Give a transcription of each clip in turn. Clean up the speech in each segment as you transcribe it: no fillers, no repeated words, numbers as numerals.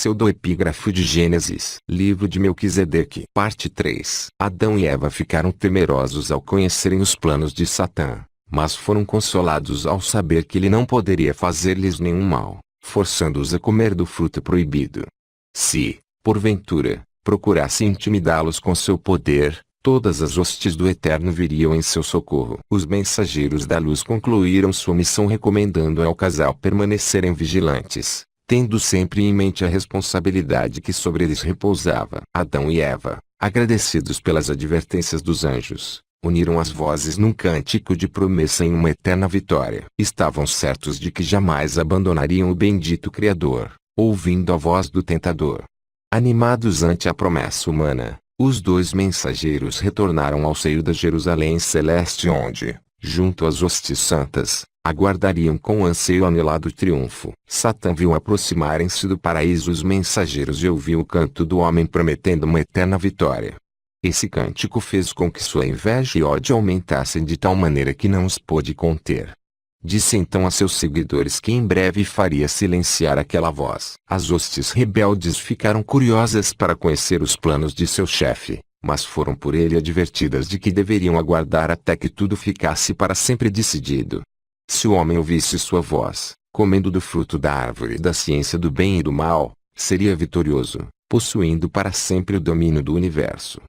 Pseudoepígrafo de Gênesis. Livro de Melquisedeque. Parte 3. Adão e Eva ficaram temerosos ao conhecerem os planos de Satã, mas foram consolados ao saber que ele não poderia fazer-lhes nenhum mal, forçando-os a comer do fruto proibido. Se, porventura, procurasse intimidá-los com seu poder, todas as hostes do Eterno viriam em seu socorro. Os mensageiros da luz concluíram sua missão recomendando ao casal permanecerem vigilantes, tendo sempre em mente a responsabilidade que sobre eles repousava. Adão e Eva, agradecidos pelas advertências dos anjos, uniram as vozes num cântico de promessa em uma eterna vitória. Estavam certos de que jamais abandonariam o bendito Criador, ouvindo a voz do tentador. Animados ante a promessa humana, os dois mensageiros retornaram ao seio da Jerusalém celeste onde, junto às hostes santas, aguardariam com anseio anelado triunfo. Satã viu aproximarem-se do paraíso os mensageiros e ouviu o canto do homem prometendo uma eterna vitória. Esse cântico fez com que sua inveja e ódio aumentassem de tal maneira que não os pôde conter. Disse então a seus seguidores que em breve faria silenciar aquela voz. As hostes rebeldes ficaram curiosas para conhecer os planos de seu chefe, mas foram por ele advertidas de que deveriam aguardar até que tudo ficasse para sempre decidido. Se o homem ouvisse sua voz, comendo do fruto da árvore da ciência do bem e do mal, seria vitorioso, possuindo para sempre o domínio do universo.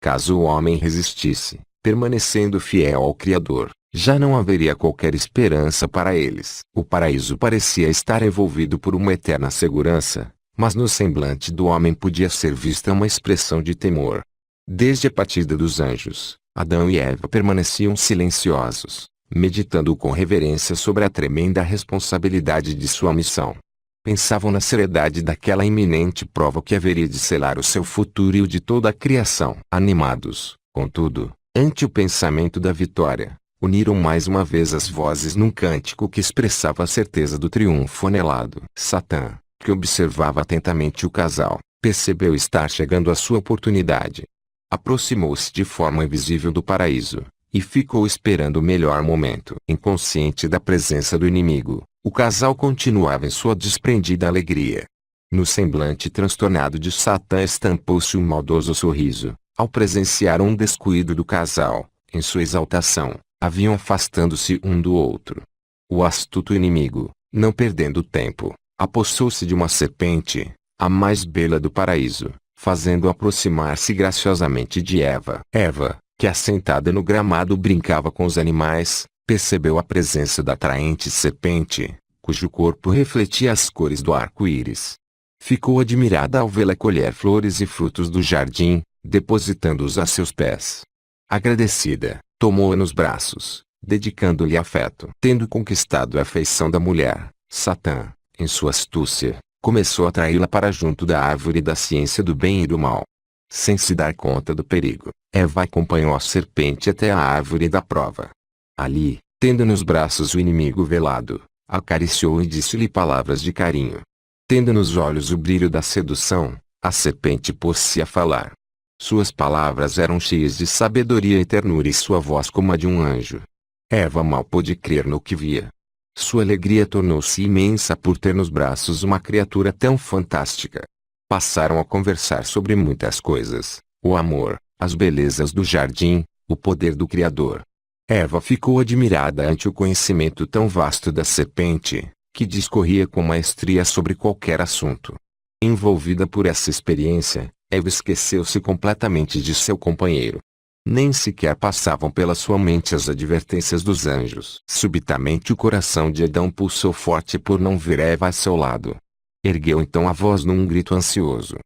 Caso o homem resistisse, permanecendo fiel ao Criador, já não haveria qualquer esperança para eles. O paraíso parecia estar envolvido por uma eterna segurança, mas no semblante do homem podia ser vista uma expressão de temor. Desde a partida dos anjos, Adão e Eva permaneciam silenciosos, meditando com reverência sobre a tremenda responsabilidade de sua missão. Pensavam na seriedade daquela iminente prova que haveria de selar o seu futuro e o de toda a criação. Animados, contudo, ante o pensamento da vitória, uniram mais uma vez as vozes num cântico que expressava a certeza do triunfo anelado. Satã, que observava atentamente o casal, percebeu estar chegando a sua oportunidade. Aproximou-se de forma invisível do paraíso, e ficou esperando o melhor momento. Inconsciente da presença do inimigo, o casal continuava em sua desprendida alegria. No semblante transtornado de Satã estampou-se um maldoso sorriso, ao presenciar um descuido do casal, em sua exaltação, haviam afastando-se um do outro. O astuto inimigo, não perdendo tempo, apossou-se de uma serpente, a mais bela do paraíso, fazendo aproximar-se graciosamente de Eva. Eva, que assentada no gramado brincava com os animais, percebeu a presença da atraente serpente, cujo corpo refletia as cores do arco-íris. Ficou admirada ao vê-la colher flores e frutos do jardim, depositando-os a seus pés. Agradecida, tomou-a nos braços, dedicando-lhe afeto. Tendo conquistado a afeição da mulher, Satã, em sua astúcia, começou a atraí-la para junto da árvore da ciência do bem e do mal. Sem se dar conta do perigo, Eva acompanhou a serpente até a árvore da prova. Ali, tendo nos braços o inimigo velado, acariciou e disse-lhe palavras de carinho. Tendo nos olhos o brilho da sedução, a serpente pôs-se a falar. Suas palavras eram cheias de sabedoria e ternura e sua voz como a de um anjo. Eva mal pôde crer no que via. Sua alegria tornou-se imensa por ter nos braços uma criatura tão fantástica. Passaram a conversar sobre muitas coisas: o amor, as belezas do jardim, o poder do Criador. Eva ficou admirada ante o conhecimento tão vasto da serpente, que discorria com maestria sobre qualquer assunto. Envolvida por essa experiência, Eva esqueceu-se completamente de seu companheiro. Nem sequer passavam pela sua mente as advertências dos anjos. Subitamente o coração de Adão pulsou forte por não ver Eva a seu lado. Ergueu então a voz num grito ansioso.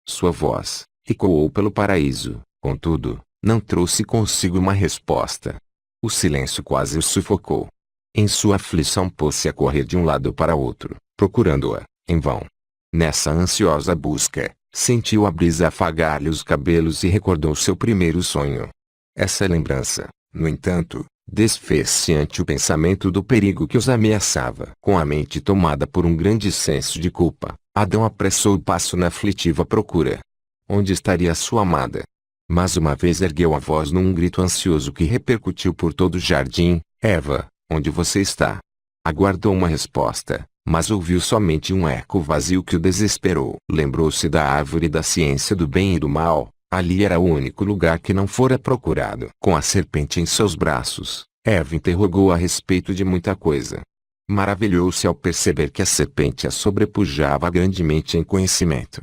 Sua voz ecoou pelo paraíso, contudo, não trouxe consigo uma resposta. O silêncio quase o sufocou. Em sua aflição pôs-se a correr de um lado para outro, procurando-a, em vão. Nessa ansiosa busca, sentiu a brisa afagar-lhe os cabelos e recordou seu primeiro sonho. Essa lembrança, no entanto, desfez-se ante o pensamento do perigo que os ameaçava. Com a mente tomada por um grande senso de culpa, Adão apressou o passo na aflitiva procura. Onde estaria sua amada? Mas uma vez ergueu a voz num grito ansioso que repercutiu por todo o jardim: Eva, onde você está? Aguardou uma resposta, mas ouviu somente um eco vazio que o desesperou. Lembrou-se da árvore da ciência do bem e do mal. Ali era o único lugar que não fora procurado. Com a serpente em seus braços, Eva interrogou a respeito de muita coisa. Maravilhou-se ao perceber que a serpente a sobrepujava grandemente em conhecimento.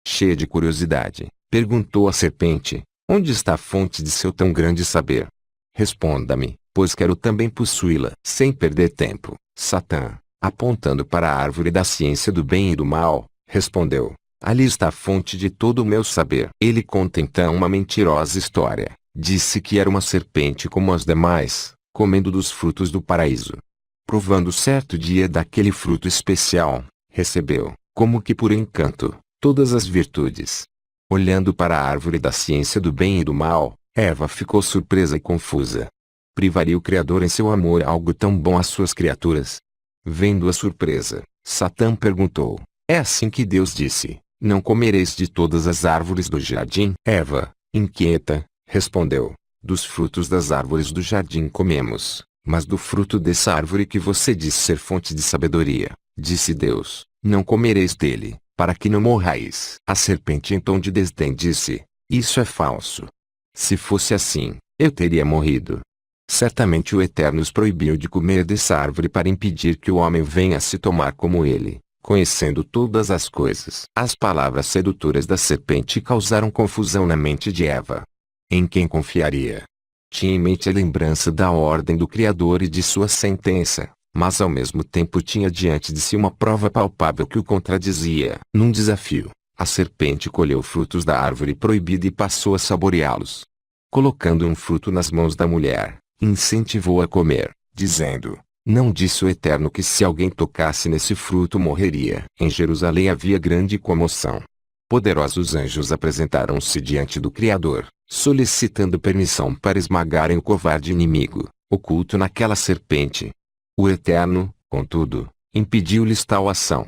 Cheia de curiosidade, perguntou à serpente: onde está a fonte de seu tão grande saber? Responda-me, pois quero também possuí-la. Sem perder tempo, Satã, apontando para a árvore da ciência do bem e do mal, respondeu: ali está a fonte de todo o meu saber. Ele conta então uma mentirosa história. Disse que era uma serpente como as demais, comendo dos frutos do paraíso. Provando certo dia daquele fruto especial, recebeu, como que por encanto, todas as virtudes. Olhando para a árvore da ciência do bem e do mal, Eva ficou surpresa e confusa. Privaria o Criador em seu amor algo tão bom às suas criaturas? Vendo a surpresa, Satã perguntou: é assim que Deus disse: não comereis de todas as árvores do jardim? Eva, inquieta, respondeu: dos frutos das árvores do jardim comemos, mas do fruto dessa árvore que você diz ser fonte de sabedoria, disse Deus, não comereis dele, para que não morrais. A serpente em tom de desdém disse: isso é falso. Se fosse assim, eu teria morrido. Certamente o Eterno os proibiu de comer dessa árvore para impedir que o homem venha a se tomar como ele, conhecendo todas as coisas. As palavras sedutoras da serpente causaram confusão na mente de Eva. Em quem confiaria? Tinha em mente a lembrança da ordem do Criador e de sua sentença, mas ao mesmo tempo tinha diante de si uma prova palpável que o contradizia. Num desafio, a serpente colheu frutos da árvore proibida e passou a saboreá-los. Colocando um fruto nas mãos da mulher, incentivou a comer, dizendo: não disse o Eterno que se alguém tocasse nesse fruto morreria? Em Jerusalém havia grande comoção. Poderosos anjos apresentaram-se diante do Criador, solicitando permissão para esmagarem o covarde inimigo, oculto naquela serpente. O Eterno, contudo, impediu-lhes tal ação.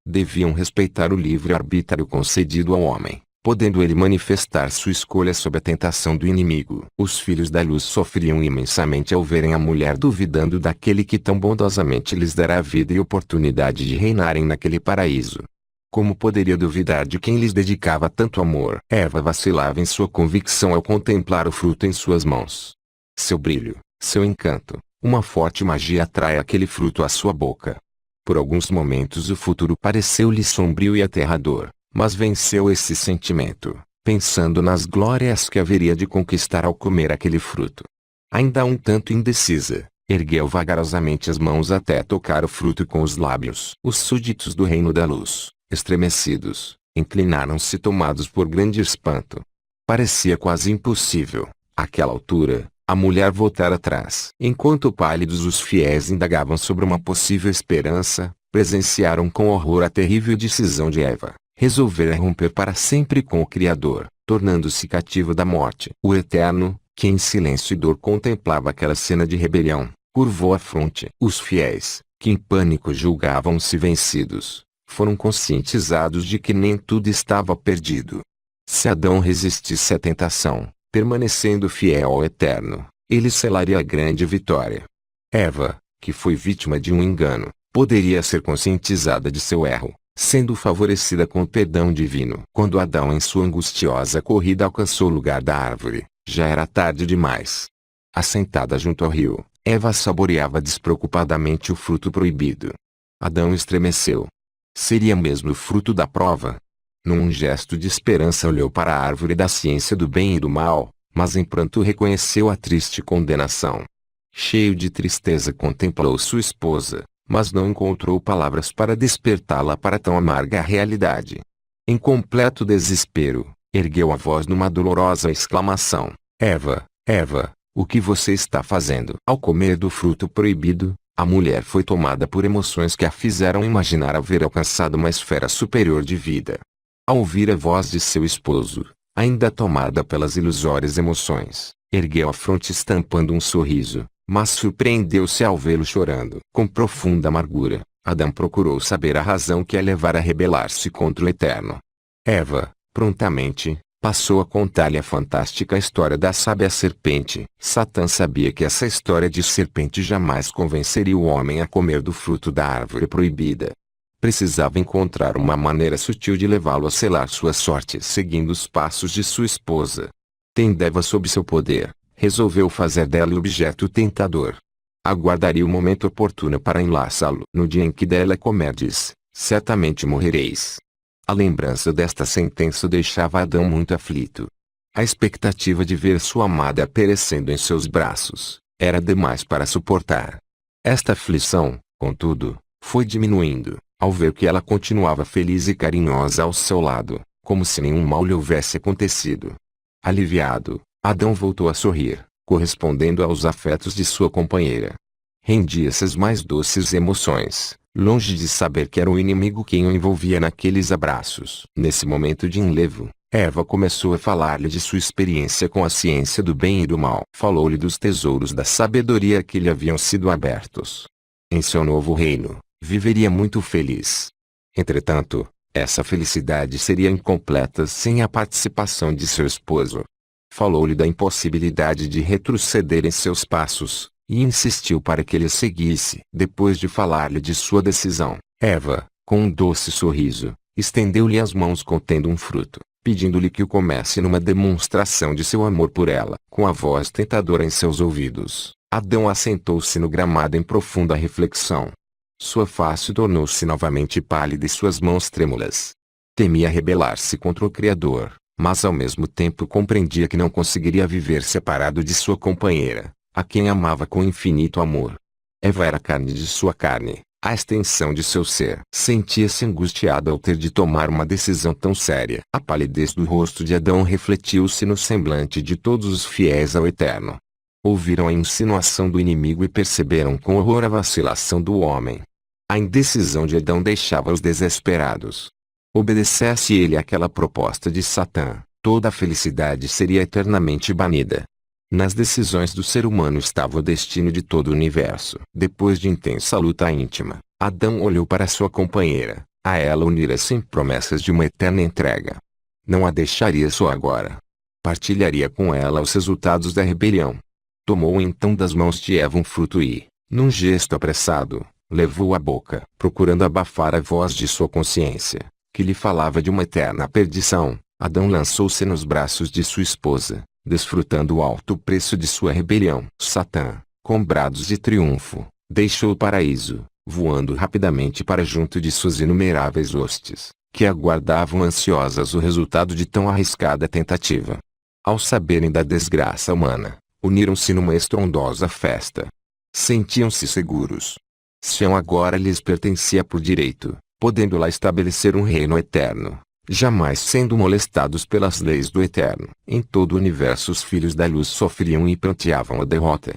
Deviam respeitar o livre-arbítrio concedido ao homem, podendo ele manifestar sua escolha sob a tentação do inimigo. Os filhos da luz sofriam imensamente ao verem a mulher duvidando daquele que tão bondosamente lhes dará vida e oportunidade de reinarem naquele paraíso. Como poderia duvidar de quem lhes dedicava tanto amor? Eva vacilava em sua convicção ao contemplar o fruto em suas mãos. Seu brilho, seu encanto, uma forte magia atrai aquele fruto à sua boca. Por alguns momentos o futuro pareceu-lhe sombrio e aterrador, mas venceu esse sentimento, pensando nas glórias que haveria de conquistar ao comer aquele fruto. Ainda um tanto indecisa, ergueu vagarosamente as mãos até tocar o fruto com os lábios. Os súditos do reino da luz, estremecidos, inclinaram-se tomados por grande espanto. Parecia quase impossível, àquela altura, a mulher voltar atrás. Enquanto pálidos os fiéis indagavam sobre uma possível esperança, presenciaram com horror a terrível decisão de Eva. Resolvera romper para sempre com o Criador, tornando-se cativo da morte. O Eterno, que em silêncio e dor contemplava aquela cena de rebelião, curvou a fronte. Os fiéis, que em pânico julgavam-se vencidos, foram conscientizados de que nem tudo estava perdido. Se Adão resistisse à tentação, permanecendo fiel ao Eterno, ele selaria a grande vitória. Eva, que foi vítima de um engano, poderia ser conscientizada de seu erro, sendo favorecida com o perdão divino. Quando Adão em sua angustiosa corrida alcançou o lugar da árvore, já era tarde demais. Assentada junto ao rio, Eva saboreava despreocupadamente o fruto proibido. Adão estremeceu. Seria mesmo o fruto da prova? Num gesto de esperança olhou para a árvore da ciência do bem e do mal, mas em pranto reconheceu a triste condenação. Cheio de tristeza contemplou sua esposa, mas não encontrou palavras para despertá-la para tão amarga realidade. Em completo desespero, ergueu a voz numa dolorosa exclamação: Eva, Eva, o que você está fazendo? Ao comer do fruto proibido, a mulher foi tomada por emoções que a fizeram imaginar haver alcançado uma esfera superior de vida. Ao ouvir a voz de seu esposo, ainda tomada pelas ilusórias emoções, ergueu a fronte estampando um sorriso, mas surpreendeu-se ao vê-lo chorando. Com profunda amargura, Adão procurou saber a razão que a levara a rebelar-se contra o Eterno. Eva, prontamente, Passou a contar-lhe a fantástica história da sábia serpente. Satã sabia que essa história de serpente jamais convenceria o homem a comer do fruto da árvore proibida. Precisava encontrar uma maneira sutil de levá-lo a selar sua sorte seguindo os passos de sua esposa. Tendo Eva sob seu poder, resolveu fazer dela o objeto tentador. Aguardaria o momento oportuno para enlaçá-lo. No dia em que dela comerdes, certamente morrereis. A lembrança desta sentença deixava Adão muito aflito. A expectativa de ver sua amada perecendo em seus braços era demais para suportar. Esta aflição, contudo, foi diminuindo, ao ver que ela continuava feliz e carinhosa ao seu lado, como se nenhum mal lhe houvesse acontecido. Aliviado, Adão voltou a sorrir, correspondendo aos afetos de sua companheira. Rendia-se às mais doces emoções, longe de saber que era o inimigo quem o envolvia naqueles abraços. Nesse momento de enlevo, Eva começou a falar-lhe de sua experiência com a ciência do bem e do mal. Falou-lhe dos tesouros da sabedoria que lhe haviam sido abertos. Em seu novo reino, viveria muito feliz. Entretanto, essa felicidade seria incompleta sem a participação de seu esposo. Falou-lhe da impossibilidade de retroceder em seus passos, e insistiu para que ele seguisse. Depois de falar-lhe de sua decisão, Eva, com um doce sorriso, estendeu-lhe as mãos contendo um fruto, pedindo-lhe que o comesse numa demonstração de seu amor por ela. Com a voz tentadora em seus ouvidos, Adão assentou-se no gramado em profunda reflexão. Sua face tornou-se novamente pálida e suas mãos trêmulas. Temia rebelar-se contra o Criador, mas ao mesmo tempo compreendia que não conseguiria viver separado de sua companheira, a quem amava com infinito amor. Eva era a carne de sua carne, a extensão de seu ser. Sentia-se angustiado ao ter de tomar uma decisão tão séria. A palidez do rosto de Adão refletiu-se no semblante de todos os fiéis ao Eterno. Ouviram a insinuação do inimigo e perceberam com horror a vacilação do homem. A indecisão de Adão deixava-os desesperados. Obedecesse ele àquela proposta de Satã, toda a felicidade seria eternamente banida. Nas decisões do ser humano estava o destino de todo o universo. Depois de intensa luta íntima, Adão olhou para sua companheira. A ela unira-se em promessas de uma eterna entrega. Não a deixaria só agora. Partilharia com ela os resultados da rebelião. Tomou então das mãos de Eva um fruto e, num gesto apressado, levou-o à boca, procurando abafar a voz de sua consciência, que lhe falava de uma eterna perdição. Adão lançou-se nos braços de sua esposa, desfrutando o alto preço de sua rebelião. Satã, com brados de triunfo, deixou o paraíso, voando rapidamente para junto de suas inumeráveis hostes, que aguardavam ansiosas o resultado de tão arriscada tentativa. Ao saberem da desgraça humana, uniram-se numa estrondosa festa. Sentiam-se seguros. Sião agora lhes pertencia por direito, podendo lá estabelecer um reino eterno, jamais sendo molestados pelas leis do Eterno. Em todo o universo os filhos da luz sofriam e pranteavam a derrota.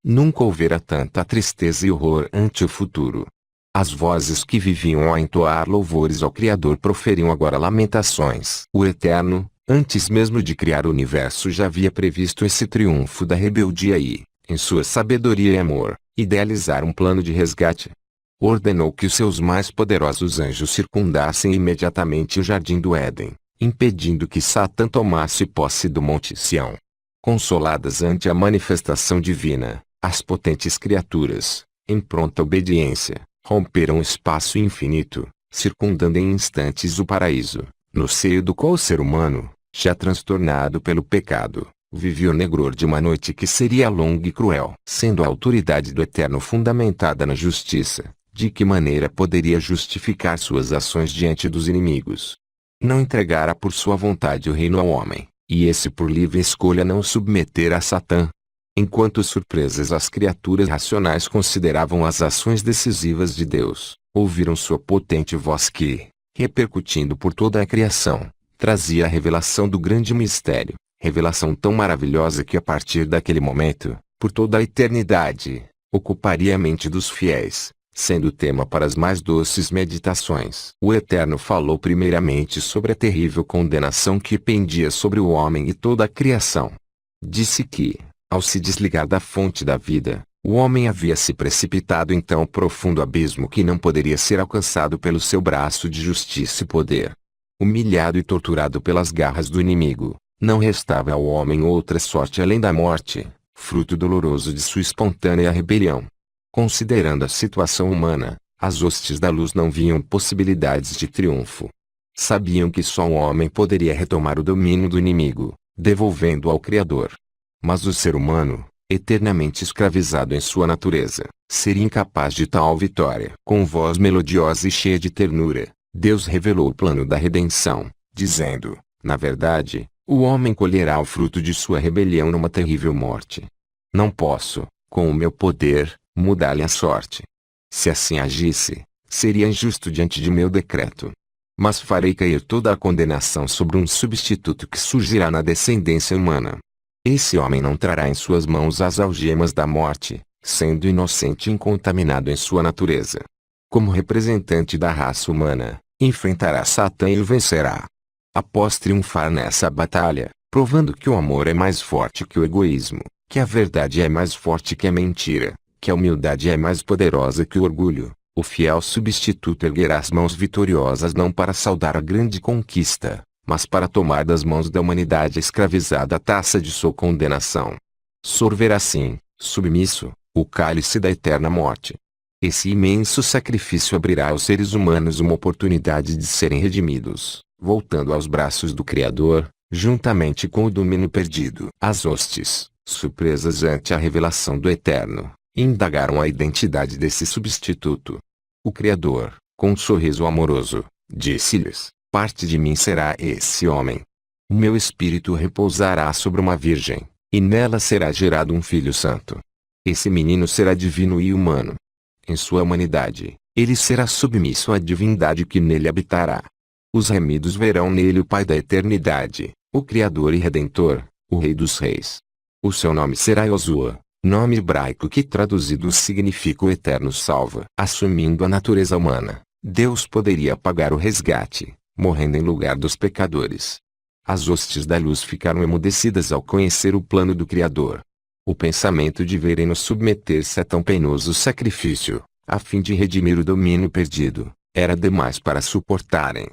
Nunca houvera tanta tristeza e horror ante o futuro. As vozes que viviam a entoar louvores ao Criador proferiam agora lamentações. O Eterno, antes mesmo de criar o universo, já havia previsto esse triunfo da rebeldia e, em sua sabedoria e amor, idealizar um plano de resgate. Ordenou que os seus mais poderosos anjos circundassem imediatamente o jardim do Éden, impedindo que Satã tomasse posse do Monte Sião. Consoladas ante a manifestação divina, as potentes criaturas, em pronta obediência, romperam o espaço infinito, circundando em instantes o paraíso, no seio do qual o ser humano, já transtornado pelo pecado, vivia o negror de uma noite que seria longa e cruel. Sendo a autoridade do Eterno fundamentada na justiça, de que maneira poderia justificar suas ações diante dos inimigos? Não entregara por sua vontade o reino ao homem, e esse por livre escolha não o submetera a Satã. Enquanto surpresas as criaturas racionais consideravam as ações decisivas de Deus, ouviram sua potente voz que, repercutindo por toda a criação, trazia a revelação do grande mistério, revelação tão maravilhosa que a partir daquele momento, por toda a eternidade, ocuparia a mente dos fiéis, sendo tema para as mais doces meditações. O Eterno falou primeiramente sobre a terrível condenação que pendia sobre o homem e toda a criação. Disse que, ao se desligar da fonte da vida, o homem havia se precipitado em tão profundo abismo que não poderia ser alcançado pelo seu braço de justiça e poder. Humilhado e torturado pelas garras do inimigo, não restava ao homem outra sorte além da morte, fruto doloroso de sua espontânea rebelião. Considerando a situação humana, as hostes da luz não viam possibilidades de triunfo. Sabiam que só um homem poderia retomar o domínio do inimigo, devolvendo-o ao Criador. Mas o ser humano, eternamente escravizado em sua natureza, seria incapaz de tal vitória. Com voz melodiosa e cheia de ternura, Deus revelou o plano da redenção, dizendo: na verdade, o homem colherá o fruto de sua rebelião numa terrível morte. Não posso, com o meu poder, mudar-lhe a sorte. Se assim agisse, seria injusto diante de meu decreto. Mas farei cair toda a condenação sobre um substituto que surgirá na descendência humana. Esse homem não trará em suas mãos as algemas da morte, sendo inocente e incontaminado em sua natureza. Como representante da raça humana, enfrentará Satã e o vencerá. Após triunfar nessa batalha, provando que o amor é mais forte que o egoísmo, que a verdade é mais forte que a mentira, que a humildade é mais poderosa que o orgulho, o fiel substituto erguerá as mãos vitoriosas não para saudar a grande conquista, mas para tomar das mãos da humanidade escravizada a taça de sua condenação. Sorverá assim, submisso, o cálice da eterna morte. Esse imenso sacrifício abrirá aos seres humanos uma oportunidade de serem redimidos, voltando aos braços do Criador, juntamente com o domínio perdido. As hostes, surpresas ante a revelação do Eterno, indagaram a identidade desse substituto. O Criador, com um sorriso amoroso, disse-lhes: parte de mim será esse homem. O meu espírito repousará sobre uma virgem, e nela será gerado um filho santo. Esse menino será divino e humano. Em sua humanidade, ele será submisso à divindade que nele habitará. Os remidos verão nele o Pai da eternidade, o Criador e Redentor, o Rei dos Reis. O seu nome será Yosua, nome hebraico que traduzido significa o Eterno Salva. Assumindo a natureza humana, Deus poderia pagar o resgate, morrendo em lugar dos pecadores. As hostes da luz ficaram emudecidas ao conhecer o plano do Criador. O pensamento de verem-no submeter-se a tão penoso sacrifício, a fim de redimir o domínio perdido, era demais para suportarem.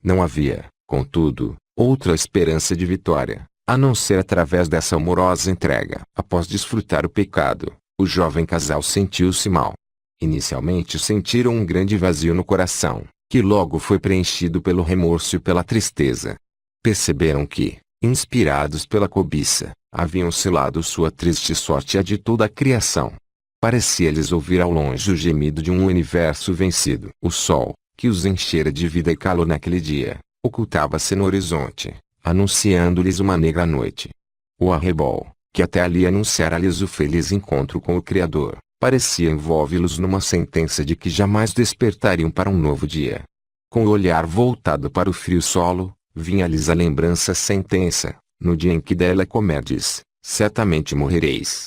Não havia, contudo, outra esperança de vitória, a não ser através dessa amorosa entrega. Após desfrutar o pecado, o jovem casal sentiu-se mal. Inicialmente sentiram um grande vazio no coração, que logo foi preenchido pelo remorso e pela tristeza. Perceberam que, inspirados pela cobiça, haviam selado sua triste sorte e a de toda a criação. Parecia-lhes ouvir ao longe o gemido de um universo vencido. O sol, que os enchera de vida e calor naquele dia, ocultava-se no horizonte, anunciando-lhes uma negra noite. O arrebol, que até ali anunciara-lhes o feliz encontro com o Criador, parecia envolvê-los numa sentença de que jamais despertariam para um novo dia. Com o olhar voltado para o frio solo, vinha-lhes a lembrança sentença: no dia em que dela comerdes, certamente morrereis.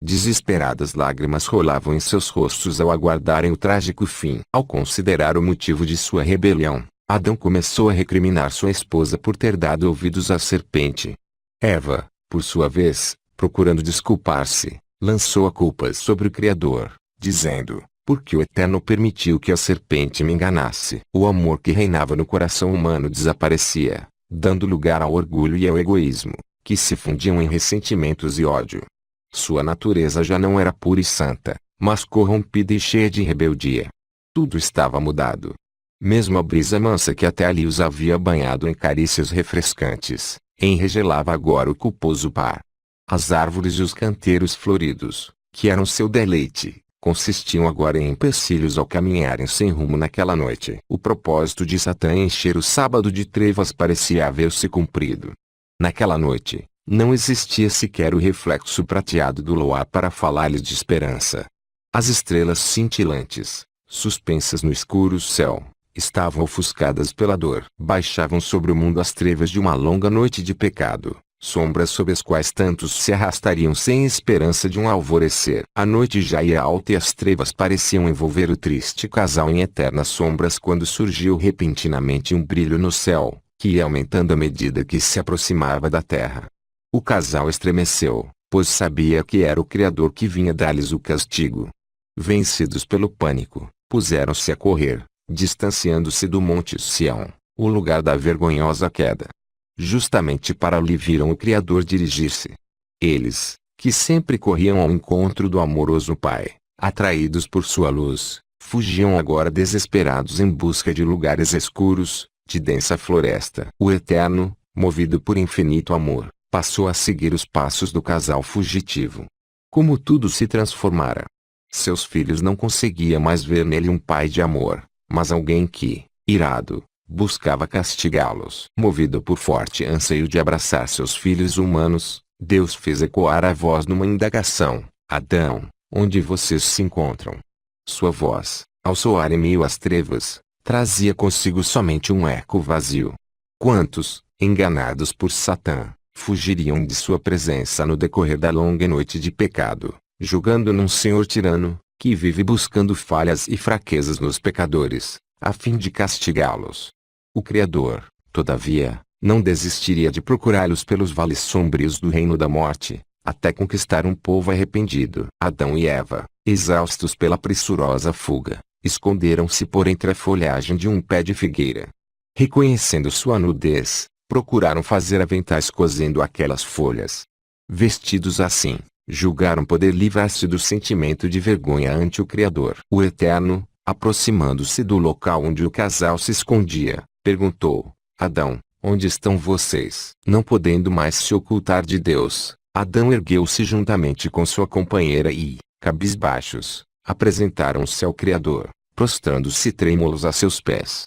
Desesperadas lágrimas rolavam em seus rostos ao aguardarem o trágico fim. Ao considerar o motivo de sua rebelião, Adão começou a recriminar sua esposa por ter dado ouvidos à serpente. Eva, por sua vez, procurando desculpar-se, lançou a culpa sobre o Criador, dizendo: porque o Eterno permitiu que a serpente me enganasse. O amor que reinava no coração humano desaparecia, dando lugar ao orgulho e ao egoísmo, que se fundiam em ressentimentos e ódio. Sua natureza já não era pura e santa, mas corrompida e cheia de rebeldia. Tudo estava mudado. Mesmo a brisa mansa que até ali os havia banhado em carícias refrescantes, enregelava agora o culposo par. As árvores e os canteiros floridos, que eram seu deleite, consistiam agora em empecilhos ao caminharem sem rumo naquela noite. O propósito de Satã encher o sábado de trevas parecia haver-se cumprido. Naquela noite, não existia sequer o reflexo prateado do luar para falar-lhes de esperança. As estrelas cintilantes, suspensas no escuro céu, estavam ofuscadas pela dor. Baixavam sobre o mundo as trevas de uma longa noite de pecado, sombras sob as quais tantos se arrastariam sem esperança de um alvorecer. A noite já ia alta e as trevas pareciam envolver o triste casal em eternas sombras quando surgiu repentinamente um brilho no céu, que ia aumentando à medida que se aproximava da terra. O casal estremeceu, pois sabia que era o Criador que vinha dar-lhes o castigo. Vencidos pelo pânico, puseram-se a correr, distanciando-se do monte Sião. o lugar da vergonhosa queda. Justamente para ali viram o Criador dirigir-se. Eles, que sempre corriam ao encontro do amoroso Pai, atraídos por sua luz, fugiam agora desesperados em busca de lugares escuros, de densa floresta. O Eterno, movido por infinito amor, passou a seguir os passos do casal fugitivo. Como tudo se transformara! Seus filhos não conseguiam mais ver nele um pai de amor, mas alguém que, irado, buscava castigá-los. Movido por forte anseio de abraçar seus filhos humanos, Deus fez ecoar a voz numa indagação: Adão, onde vocês se encontram? Sua voz, ao soar em meio às trevas, trazia consigo somente um eco vazio. Quantos, enganados por Satã, fugiriam de sua presença no decorrer da longa noite de pecado, julgando num senhor tirano, que vive buscando falhas e fraquezas nos pecadores, a fim de castigá-los. O Criador, todavia, não desistiria de procurá-los pelos vales sombrios do reino da morte, até conquistar um povo arrependido. Adão e Eva, exaustos pela pressurosa fuga, esconderam-se por entre a folhagem de um pé de figueira. Reconhecendo sua nudez, procuraram fazer aventais cosendo aquelas folhas. Vestidos assim, julgaram poder livrar-se do sentimento de vergonha ante o Criador. O Eterno, aproximando-se do local onde o casal se escondia, perguntou: Adão, onde estão vocês? Não podendo mais se ocultar de Deus, Adão ergueu-se juntamente com sua companheira e, cabisbaixos, apresentaram-se ao Criador, prostrando-se trêmulos a seus pés.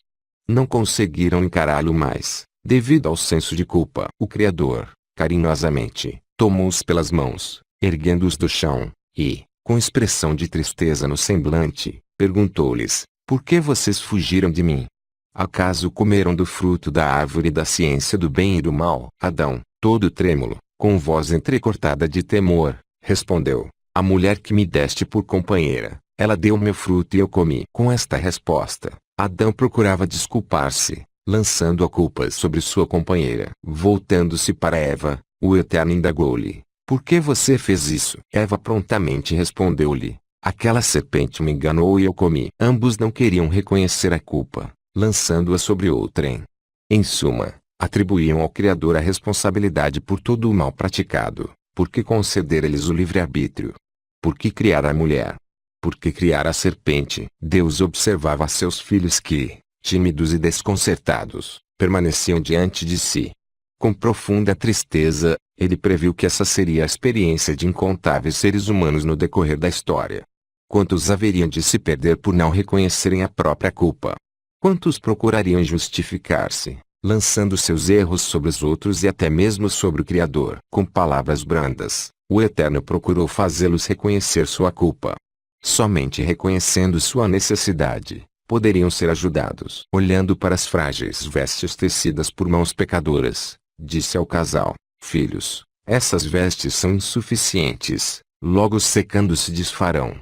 Não conseguiram encará-lo mais, devido ao senso de culpa. O Criador, carinhosamente, tomou-os pelas mãos, erguendo-os do chão, e, com expressão de tristeza no semblante, perguntou-lhes: Por que vocês fugiram de mim? Acaso comeram do fruto da árvore da ciência do bem e do mal? Adão, todo trêmulo, com voz entrecortada de temor, respondeu: A mulher que me deste por companheira, ela deu-me o fruto e eu comi. Com esta resposta, Adão procurava desculpar-se, lançando a culpa sobre sua companheira. Voltando-se para Eva, o Eterno indagou-lhe: Por que você fez isso? Eva prontamente respondeu-lhe: Aquela serpente me enganou e eu comi. Ambos não queriam reconhecer a culpa, lançando-a sobre outrem. Em suma, atribuíam ao Criador a responsabilidade por todo o mal praticado. Por que conceder-lhes o livre-arbítrio? Por que criar a mulher? Por que criar a serpente? Deus observava seus filhos que, tímidos e desconcertados, permaneciam diante de si. Com profunda tristeza, ele previu que essa seria a experiência de incontáveis seres humanos no decorrer da história. Quantos haveriam de se perder por não reconhecerem a própria culpa? Quantos procurariam justificar-se, lançando seus erros sobre os outros e até mesmo sobre o Criador? Com palavras brandas, o Eterno procurou fazê-los reconhecer sua culpa. Somente reconhecendo sua necessidade, poderiam ser ajudados. Olhando para as frágeis vestes tecidas por mãos pecadoras, disse ao casal: Filhos, essas vestes são insuficientes, logo secando se desfarão.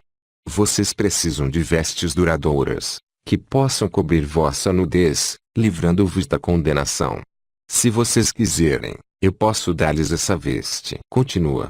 Vocês precisam de vestes duradouras, que possam cobrir vossa nudez, livrando-vos da condenação. Se vocês quiserem, eu posso dar-lhes essa veste. Continua: